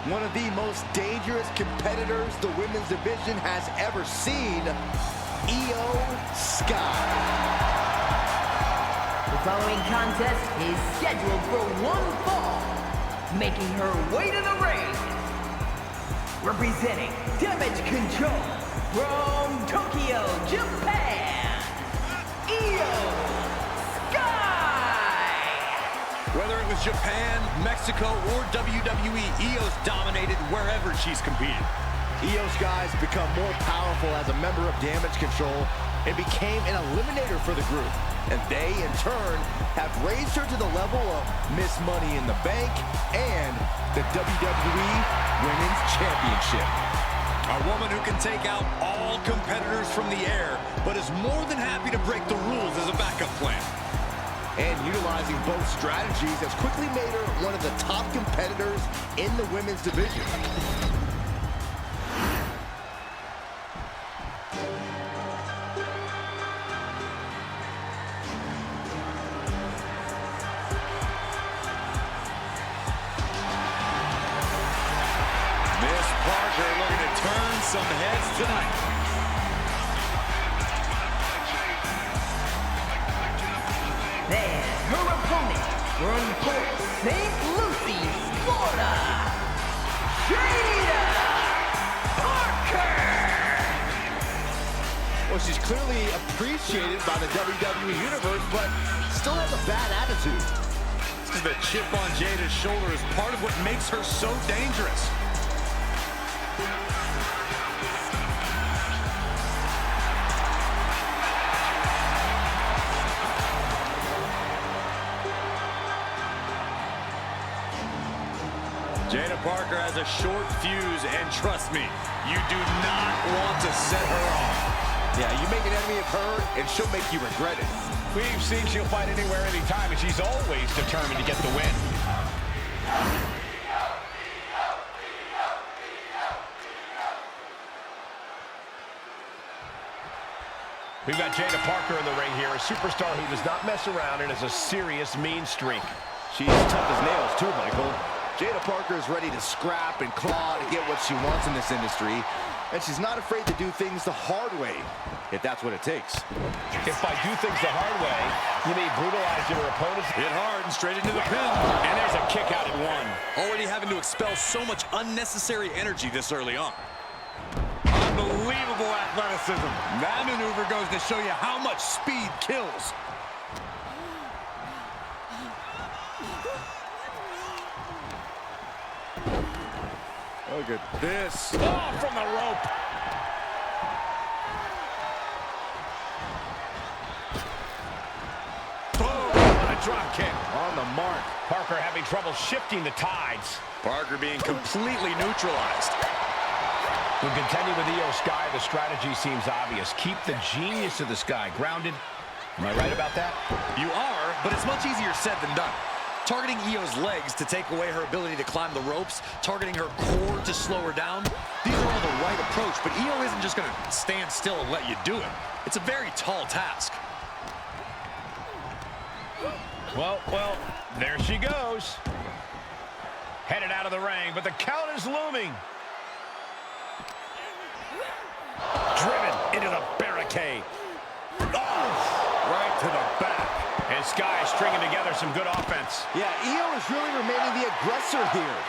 one of the most dangerous competitors the women's division has ever seen, IYO SKY. The following contest is scheduled for one fall, making her way to the ring. Representing Damage Control from Tokyo, Japan, IYO SKY. Whether it was Japan, Mexico, or WWE, IYO's dominated wherever she's competed. IYO SKY's become more powerful as a member of Damage Control and became an eliminator for the group. And they, in turn, have raised her to the level of Miss Money in the Bank and the WWE Women's Championship. A woman who can take out all competitors from the air, but is more than happy to break the rules as a backup plan. And utilizing both strategies has quickly made her one of the top competitors in the women's division. Some heads tonight. And her opponent from Port St. Lucie, Florida, Jaida Parker. Well, she's clearly appreciated by the WWE Universe, but still has a bad attitude. The chip on Jada's shoulder is part of what makes her so dangerous. Jaida Parker has a short fuse, and trust me, you do not want to set her off. Yeah, you make an enemy of her, and she'll make you regret it. We've seen she'll fight anywhere, anytime, and she's always determined to get the win. We've got Jaida Parker in the ring here, a superstar who does not mess around and has a serious mean streak. She's tough as nails, too, Michael. Jaida Parker is ready to scrap and claw to get what she wants in this industry, and she's not afraid to do things the hard way, if that's what it takes. If by do things the hard way, you mean brutalize your opponents. Hit hard and straight into the pin. And there's a kick out at one. Already having to expel so much unnecessary energy this early on. Unbelievable athleticism. That maneuver goes to show you how much speed kills. Look at this. Oh, from the rope. Boom, what a drop kick. On the mark. Parker having trouble shifting the tides. Parker being completely neutralized. We continue with IYO SKY. The strategy seems obvious. Keep the genius of the Sky grounded. Am I right about that? You are, but it's much easier said than done. Targeting IYO's legs to take away her ability to climb the ropes, targeting her core to slow her down. These are all the right approach, but IYO isn't just going to stand still and let you do it. It's a very tall task. Well, there she goes. Headed out of the ring, but the count is looming. Driven into the barricade. Oh, right to the back. And Sky stringing together some good offense. Yeah, IYO is really remaining the aggressor here.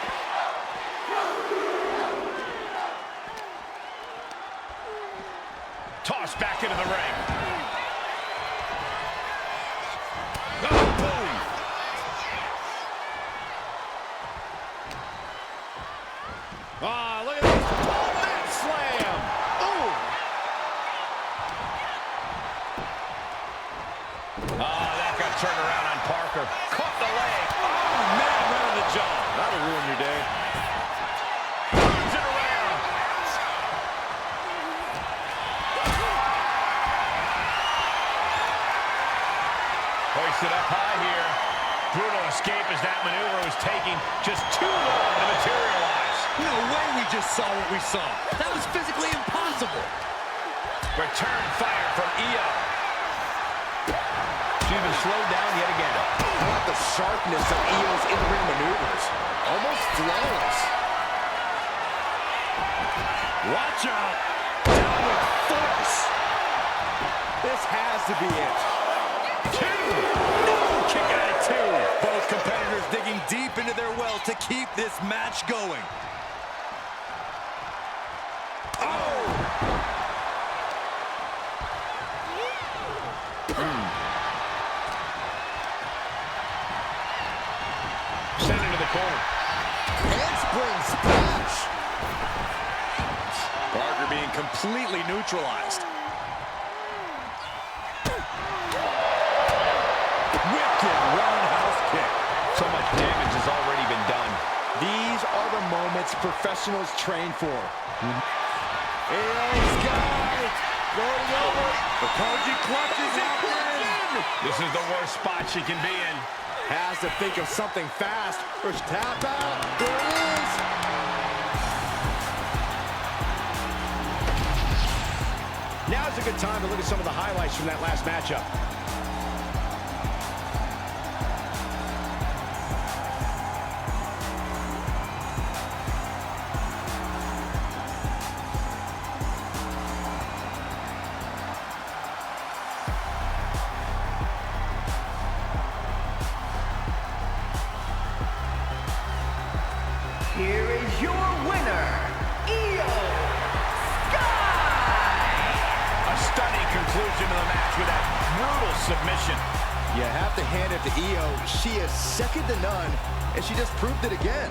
Tossed back into the ring. Oh, boom. Oh, look at this. Pull that slam. Oh, that got turned around on Parker. Caught the leg. Oh, man, right on the jaw. That'll ruin your day. Turns it around. Hoisted up high here. Brutal escape as that maneuver was taking just too long to materialize. No way we just saw what we saw. That was physically impossible. Return fire from IYO. She's been slowed down yet again. How about the sharpness of IYO's in-ring maneuvers? Almost flawless. Watch out. Down with force. This has to be it. 2. No, kick out at 2. Both competitors digging deep into their well to keep this match going. Oh! Send it to the corner. Handspring splash. Parker being completely neutralized. Wicked roundhouse kick. So much damage has already been done. These are the moments professionals train for. IYO SKY going over. The Cargill clutch is happening. This is the worst spot she can be in. Has to think of something fast. First tap out. There it is. Now's a good time to look at some of the highlights from that last matchup. Here is your winner, IYO SKY! A stunning conclusion to the match with that brutal submission. You have to hand it to IYO. She is second to none, and she just proved it again.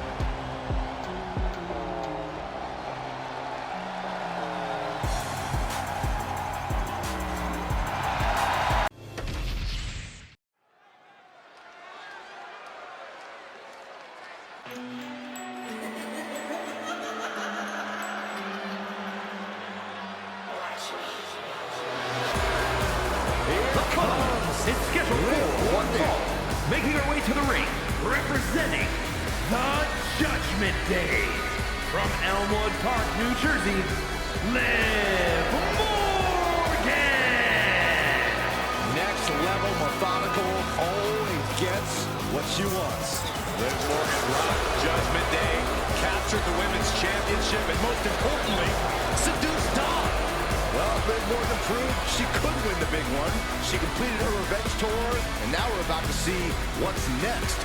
It's scheduled for one fall. Making her way to the ring, representing the Judgment Day. From Elmwood Park, New Jersey, Liv Morgan. Next level methodical, always gets what she wants. Liv Morgan rocked Judgment Day, captured the Women's Championship, and most importantly, seduced Dom. Well, Liv Morgan proved she could win the big one. She completed her revenge tour, and now we're about to see what's next.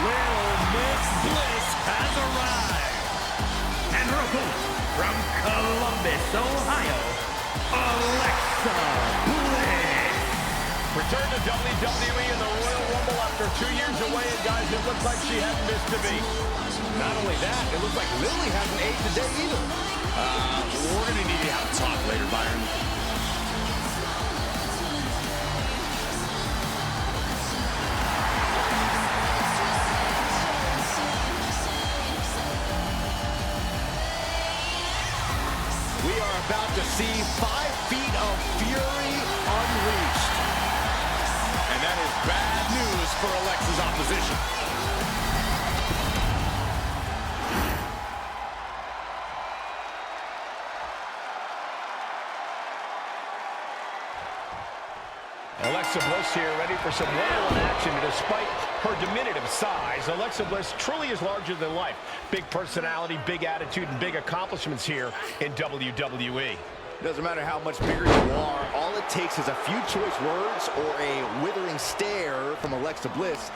Little Miss Bliss has arrived. And her opponent from Columbus, Ohio, Alexa Bliss. Return to WWE in the Royal Rumble after 2 years away, and guys, it looks like she hadn't missed a beat. Not only that, it looks like Lily hasn't aged a day either. We're going to need to have a talk later, Byron. We are about to see 5 feet of fury unleashed. And that is bad news for Alexa's opposition. Alexa Bliss here, ready for some one-on-one action. And despite her diminutive size, Alexa Bliss truly is larger than life. Big personality, big attitude, and big accomplishments here in WWE. Doesn't matter how much bigger you are, all it takes is a few choice words or a withering stare from Alexa Bliss,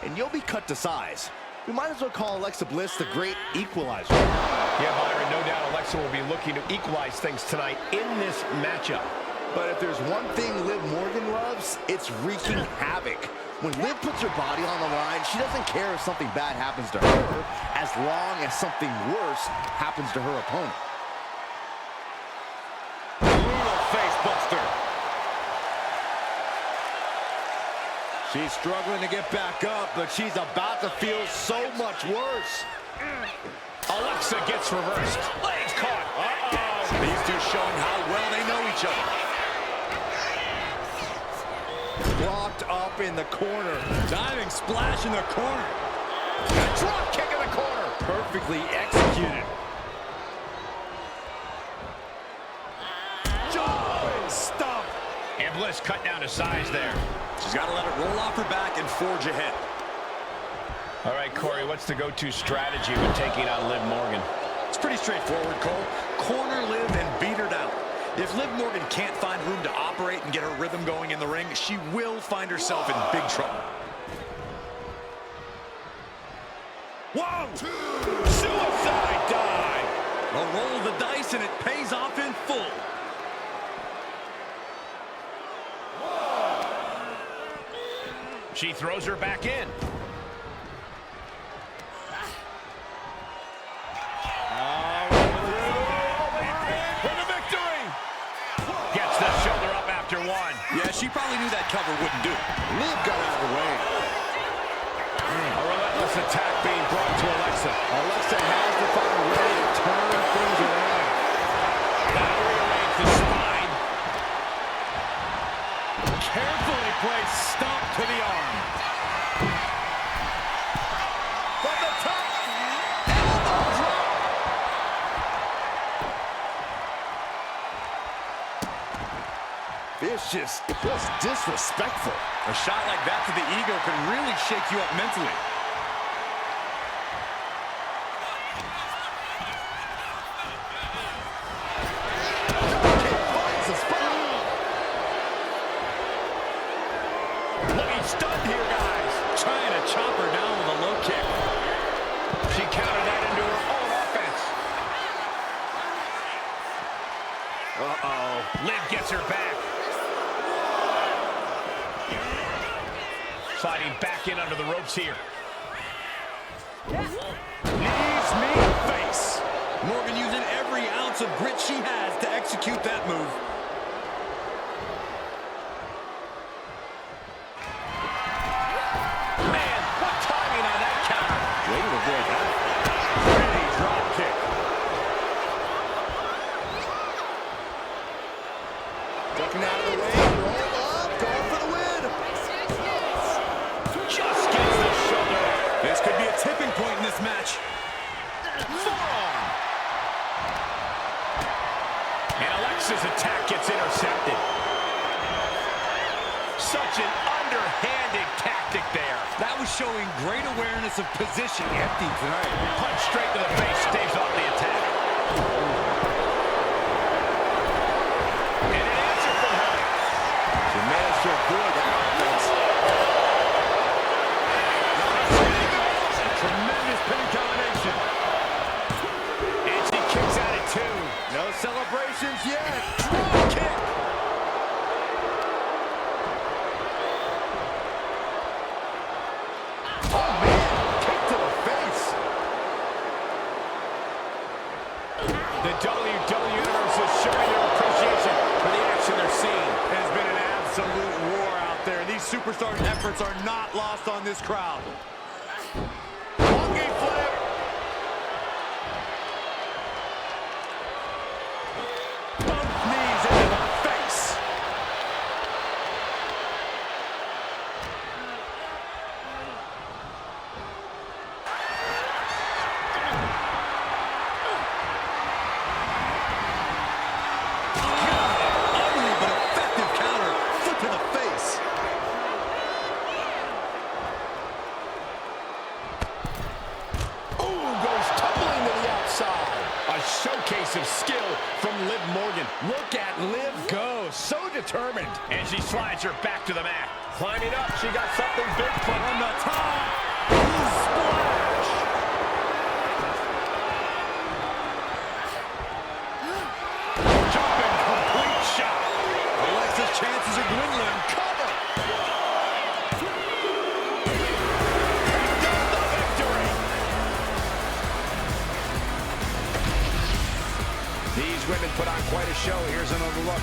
and you'll be cut to size. We might as well call Alexa Bliss the great equalizer. Yeah, Byron, no doubt Alexa will be looking to equalize things tonight in this matchup. But if there's one thing Liv Morgan loves, it's wreaking havoc. When Liv puts her body on the line, she doesn't care if something bad happens to her, as long as something worse happens to her opponent. Brutal face buster. She's struggling to get back up, but she's about to feel so much worse. Alexa gets reversed. Legs caught. Uh-oh. These two showing how well they know each other. Locked up in the corner. Diving splash in the corner. A drop kick in the corner. perfectly executed. Stop. And Bliss cut down to size there. She's got to let it roll off her back and forge ahead. All right, Corey, what's the go-to strategy when taking on Liv Morgan? It's pretty straightforward, Cole. Corner Liv and beat her down. If Liv Morgan can't find room to operate and get her rhythm going in the ring, she will find herself in big trouble. One, two, suicide dive. A roll of the dice, and it pays off in full. She throws her back in. For the victory. Gets the shoulder up after one. Yeah, she probably knew that cover wouldn't do. Liv got out of the way. A relentless attack being brought to Alexa. Alexa has to find a way to turn things around. Now rearrange the spine. Carefully placed stomp to the arm. From the top. Elbow drop. It's just, it feels disrespectful. A shot like that to the ego can really shake you up mentally. Looking stunned here, guys. Trying to chop her down with a low kick. She countered that into her own offense. Uh-oh. Liv gets her back. Sliding back in under the ropes here. Knees me face. Morgan using every ounce of grit she has to execute that move. Man, what timing on that counter. Way to avoid that. Pretty drop kick. Ducking out of the way, roll up, going for the win. Just gets the shoulder up. This could be a tipping point in this match. Forearm. And Alexa's attack gets intercepted. Such an underhanded tactic there. That was showing great awareness of position. Empty tonight. Punch straight to the face, staves off the attack. And an answer from her. She managed to avoid that offense. Tremendous pin combination. And she kicks out at two. No celebrations yet. Drop kick. Oh, man. Kick to the face. The WWE Universe is showing their appreciation for the action they're seeing. It has been an absolute war out there. These superstars' efforts are not lost on this crowd. Monkey flip. Both knees into the face. Ugly but effective counter. Foot to the face. Ooh, goes tumbling to the outside. A showcase of skill from Liv Morgan. Look at Liv go. So determined. And she slides her back to the mat. Climbing up, she got something big From the top. Splash. Jumping complete shot. Alexa's chances are dwindling. Cover. Picked up the victory. These women put on quite a show. Here's another look.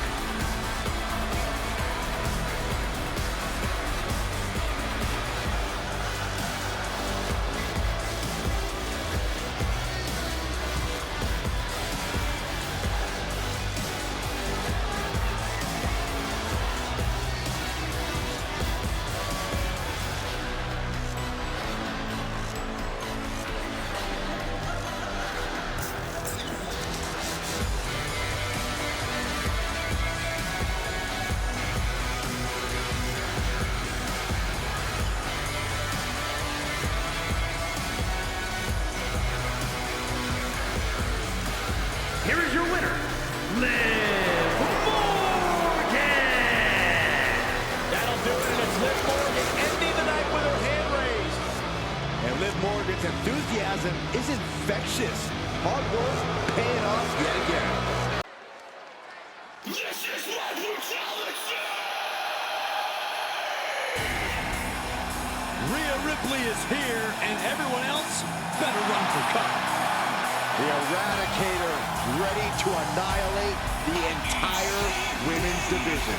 Liv Morgan. That'll do it, and it's Liv Morgan ending the night with her hand raised. And Liv Morgan's enthusiasm is infectious. Hard work paying off yet again. This is what brutality! Rhea Ripley is here, and everyone else better run for cover. The Eradicator ready to annihilate the entire women's division.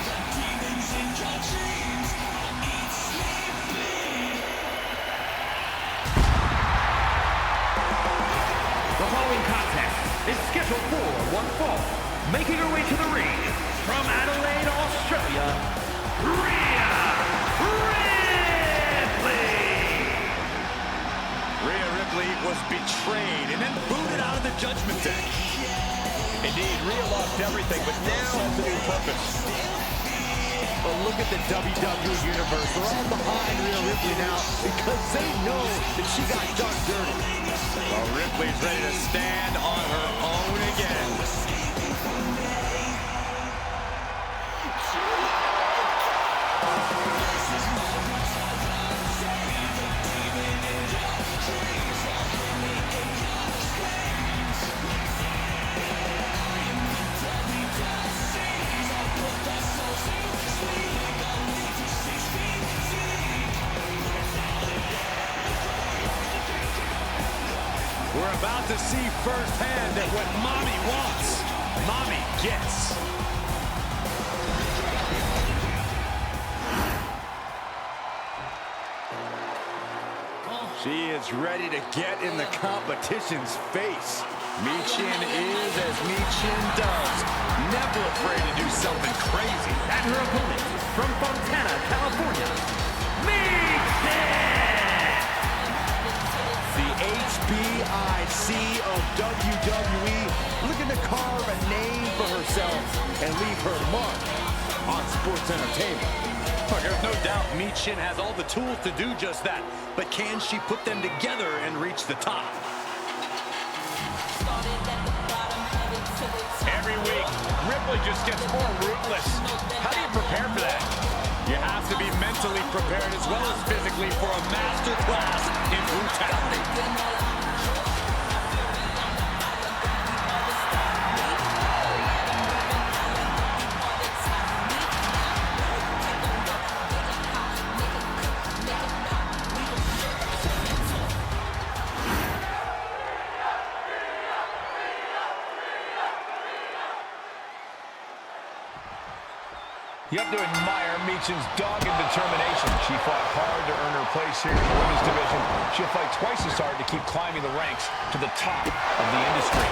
The following contest is scheduled for one fall. Making her way to the ring from Adelaide, Australia, Rhea Ripley. Rhea Ripley was betrayed and then booted out of the Judgment Day. Indeed, Rhea lost everything, but now has a new purpose. But look at the WWE Universe. They're all behind Rhea Ripley now because they know that she got done dirty. Well, Ripley's ready to stand on her own again. We're about to see firsthand that what Mommy wants, Mommy gets. She is ready to get in the competition's face. Michin is as Michin does. Never afraid to do something crazy. And her opponent from Fontana, California, Michin. The HBIC of WWE looking to carve a name for herself and leave her mark on sports entertainment. Look, there's no doubt Michin has all the tools to do just that. But can she put them together and reach the top? Every week, Ripley just gets more ruthless. How do you prepare for that? You have to be mentally prepared as well as physically for a master class in brutality. You have to admire Michin's dogged determination. She fought hard to earn her place here in the women's division. She'll fight twice as hard to keep climbing the ranks to the top of the industry.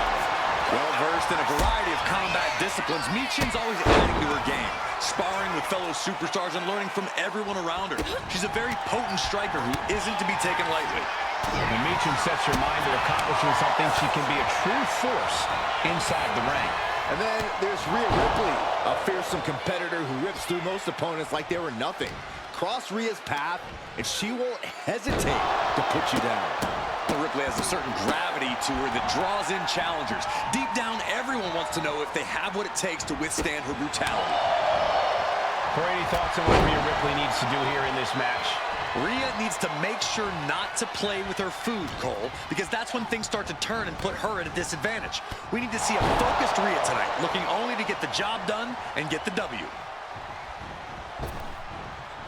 Well-versed in a variety of combat disciplines, Michin's always adding to her game, sparring with fellow superstars and learning from everyone around her. She's a very potent striker who isn't to be taken lightly. When Michin sets her mind to accomplishing something, she can be a true force inside the ring. And then there's Rhea Ripley, a fearsome competitor who rips through most opponents like they were nothing. Cross Rhea's path, and she won't hesitate to put you down. Ripley has a certain gravity to her that draws in challengers. Deep down, everyone wants to know if they have what it takes to withstand her brutality. For any thoughts on what Rhea Ripley needs to do here in this match? Rhea needs to make sure not to play with her food, Cole, because that's when things start to turn and put her at a disadvantage. We need to see a focused Rhea tonight, looking only to get the job done and get the W.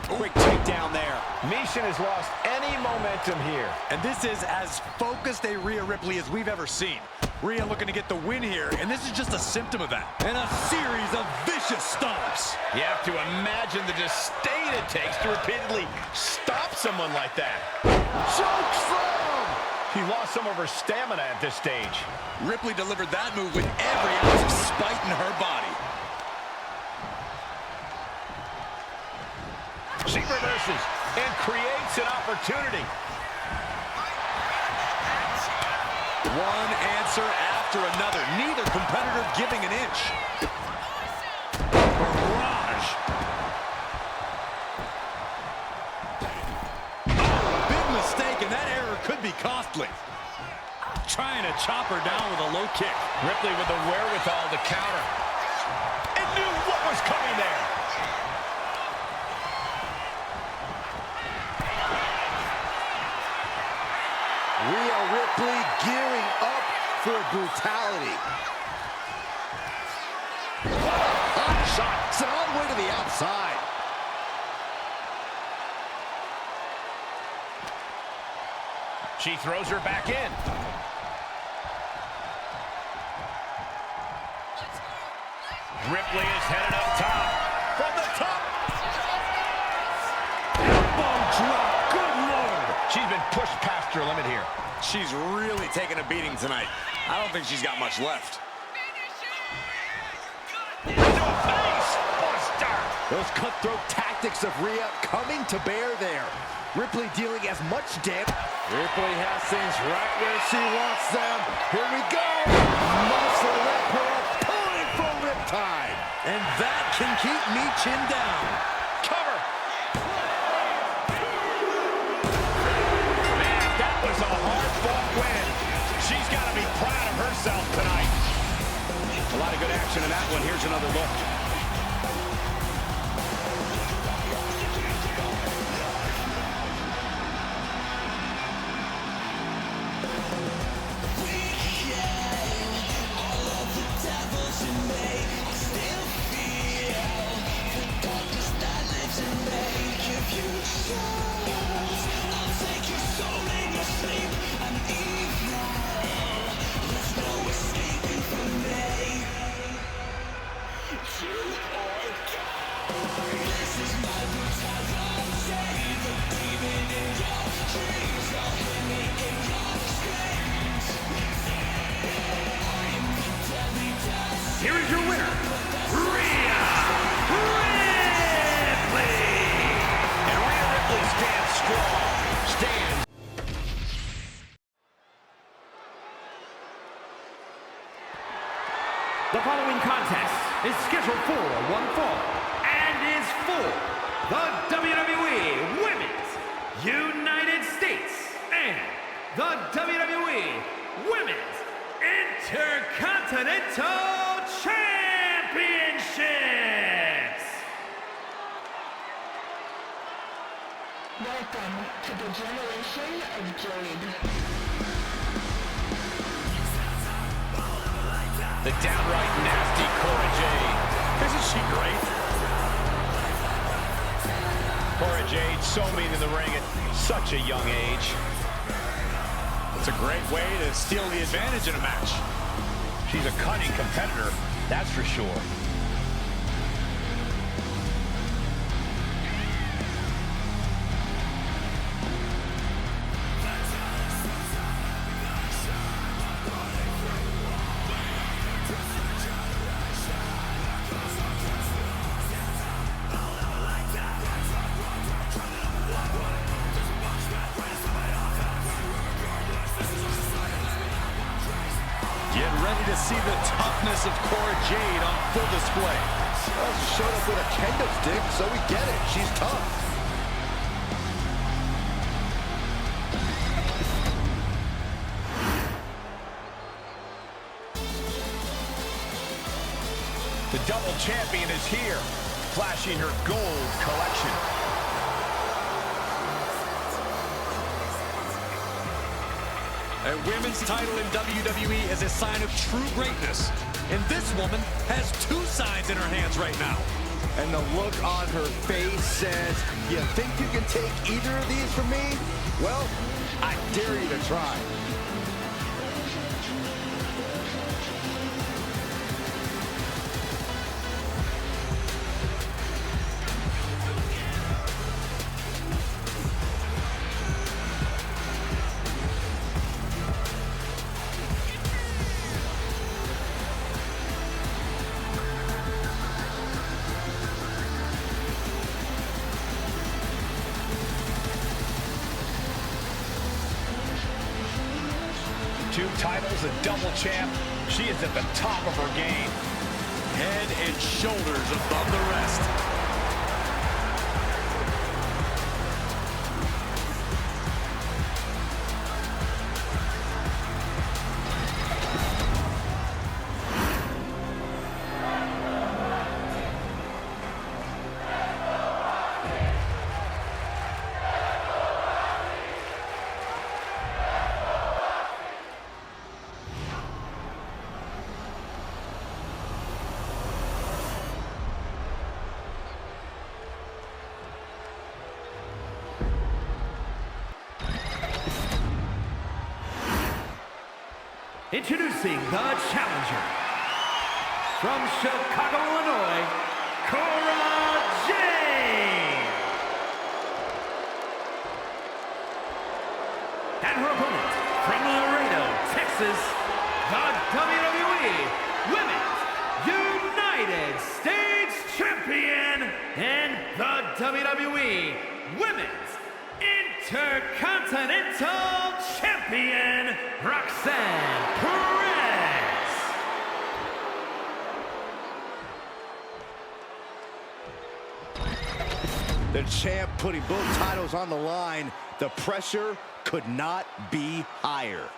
Quick takedown there. Michin has lost any momentum here. And this is as focused a Rhea Ripley as we've ever seen. Rhea looking to get the win here, and this is just a symptom of that. And a series of vicious stomps. You have to imagine the disdain it takes to repeatedly stop someone like that. Choke slam! She lost some of her stamina at this stage. Ripley delivered that move with every ounce of spite in her body. She reverses and creates an opportunity. One answer after another. Neither competitor giving an inch. Barrage. Oh, big mistake, and that error could be costly. Trying to chop her down with a low kick. Ripley with the wherewithal to counter. for brutality. Hot shot, sent all the way to the outside. She throws her back in. Ripley is headed up top. From the top. Elbow drop. Good Lord. She's been pushed past her limit here. She's really taking a beating tonight. I don't think she's got much left. Into a face buster. Those cutthroat tactics of Rhea coming to bear there. Ripley dealing as much damage. Ripley has things right where she wants them. Here we go. Muscle that pearl pulling from Riptide. And that can keep Michin down. Cover. Man, that was a hard-fought win. She's got to be proud of herself tonight. A lot of good action in that one. Here's another look. Here is your winner, Rhea Ripley. And Rhea Ripley stands strong. Stands. The following contest is scheduled for one fall and is for the WWE Women's United States and the WWE Women's Intercontinental Championships. Welcome to the generation of Jade. The downright nasty Cora Jade. Isn't she great? Cora Jade, so mean in the ring at such a young age. It's a great way to steal the advantage in a match. She's a cunning competitor, that's for sure. Get ready to see the toughness of Cora Jade on full display. Well, she showed up with a kendo stick, so we get it. She's tough. The double champion is here, flashing her gold collection. A women's title in WWE is a sign of true greatness. And this woman has two signs in her hands right now. And the look on her face says, you think you can take either of these from me? Well, I dare you to try. Two titles, a double champ. She is at the top of her game. Head and shoulders above the rest. introducing the challenger from Chicago, Illinois, Cora Jade. And her opponent from Laredo, Texas, the WWE Women's United States Champion and the WWE Women's Intercontinental Champion, Roxanne Perez. The champ putting both titles on the line. The pressure could not be higher.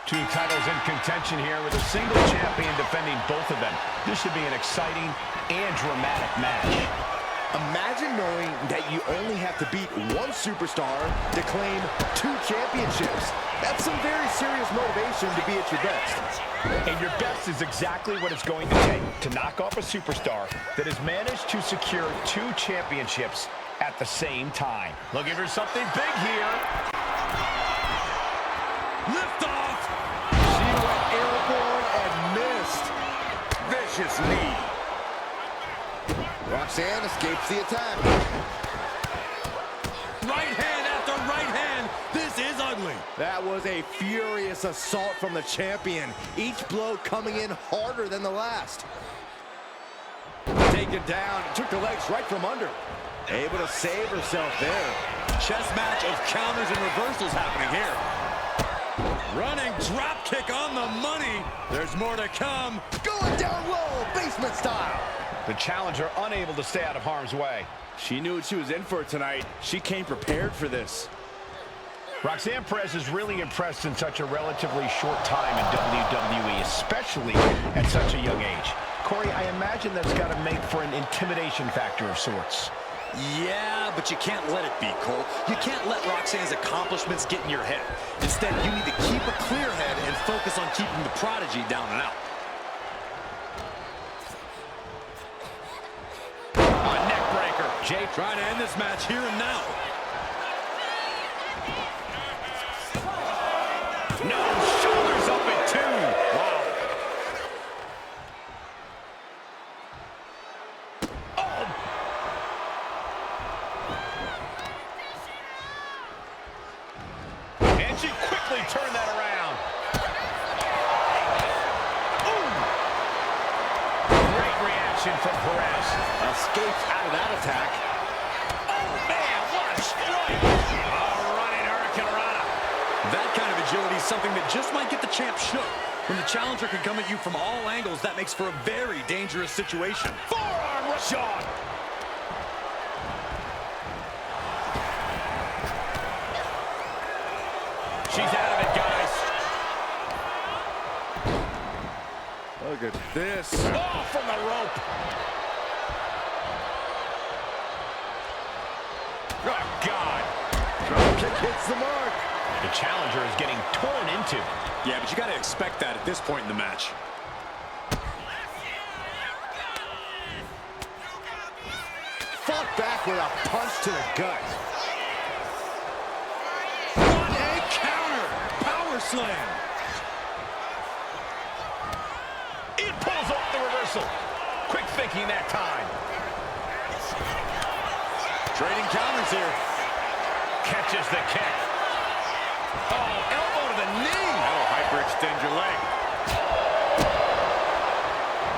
Two titles in contention here with a single champion defending both of them. This should be an exciting and dramatic match. Imagine knowing that you only have to beat one superstar to claim 2 championships. That's some very serious motivation to be at your best. And your best is exactly what it's going to take to knock off a superstar that has managed to secure 2 championships at the same time. Looking for something big here. Lift off. She went airborne and missed. Vicious knee. Roxanne escapes the attack. Right hand after right hand. This is ugly. That was a furious assault from the champion. Each blow coming in harder than the last. Taken down, took the legs right from under. Able to save herself there. Chess match of counters and reversals happening here. Running drop kick on the money. There's more to come. Going down low, basement style. The challenger unable to stay out of harm's way. She knew what she was in for tonight. She came prepared for this. Roxanne Perez is really impressed in such a relatively short time in WWE, especially at such a young age. Corey, I imagine that's got to make for an intimidation factor of sorts. Yeah, but you can't let it be, Cole. You can't let Roxanne's accomplishments get in your head. Instead, you need to keep a clear head and focus on keeping the prodigy down and out. A neck breaker. Jade trying to end this match here and now. No, shoulders up at 2. Wow. And she quickly turned that around. Ooh. Great reaction from Perez. Escapes out of that attack. Oh, man, what a strike. Running hurricanrana. That kind of agility is something that just might get the champ shook. When the challenger can come at you from all angles, that makes for a very dangerous situation. Forearm shot. She's out of it, guys. Look at this. Oh, from the rope. Oh, God. Drop kick hits the mark. The challenger is getting torn into. Yeah, but you got to expect that at this point in the match. Fought back with a punch to the gut. What a counter! Power slam! It pulls off the reversal. Quick thinking that time. Trading counters here. Catches the kick. Oh, elbow to the knee. That'll hyperextend your leg.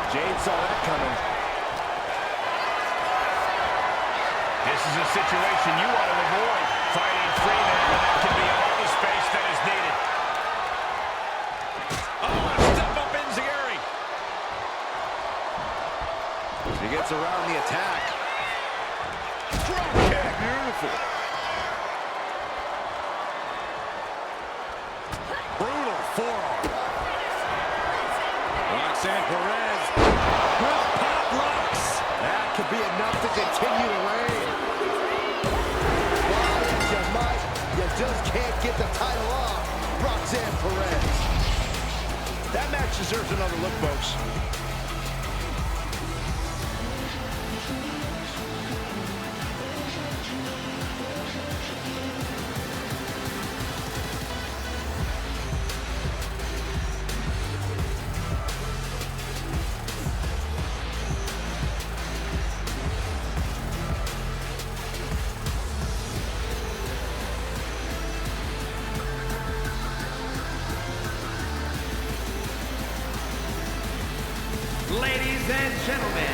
Jade saw that coming. This is a situation you want to avoid. Fighting free there, but that can be all the space that is needed. Oh, a step up enziguri. She gets around the attack. Drop kick. Beautiful. Brutal forearm. Roxanne Perez with pop rocks. That could be enough to continue the reign. Try as you might, you just can't get the title off. Roxanne Roxanne Perez. That match deserves another look, folks. Ladies and gentlemen,